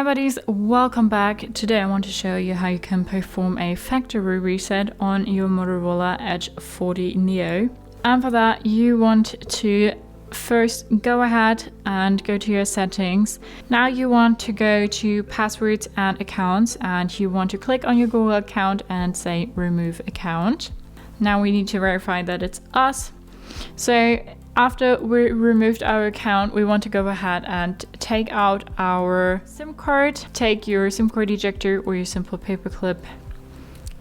Hi buddies, welcome back. Today I want to show you how you can perform a factory reset on your Motorola Edge 40 Neo. And for that you want to first go ahead and go to your settings. Now you want to go to passwords and accounts, and you want to click on your Google account and say remove account. Now we need to verify that it's us. So after we removed our account, we want to go ahead and take out our SIM card. Take your SIM card ejector or your simple paper clip,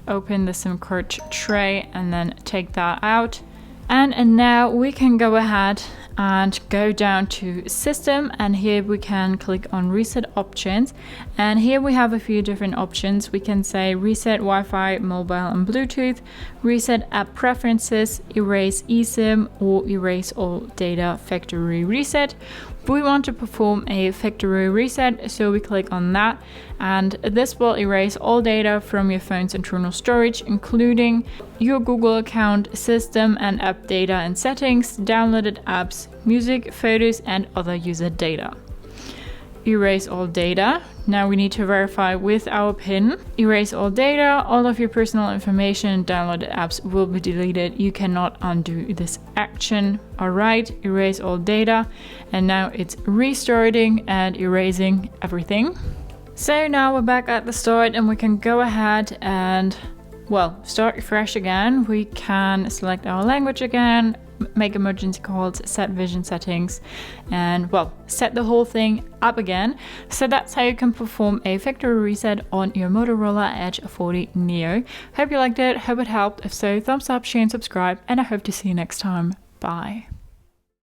open the SIM card tray and then take that out. And now we can go ahead and go down to system, and here we can click on reset options, and here we have a few different options. We can say reset Wi-Fi, mobile and Bluetooth, reset app preferences, erase eSIM, or erase all data factory reset. We want to perform a factory reset, so we click on that, and this will erase all data from your phone's internal storage, including your Google account, system and app data and settings, downloaded apps, music, photos and other user data. Erase all data. Now we need to verify with our PIN. Erase all data. All of your personal information and downloaded apps will be deleted. You cannot undo this action. Alright, erase all data. And now it's restarting and erasing everything. So now we're back at the start and we can go ahead and, well, start fresh again. We can select our language again, make emergency calls, set vision settings, and, well, set the whole thing up again. So that's how you can perform a factory reset on your Motorola Edge 40 Neo. Hope you liked it, hope it helped. If so, thumbs up, share and subscribe, and I hope to see you next time. Bye.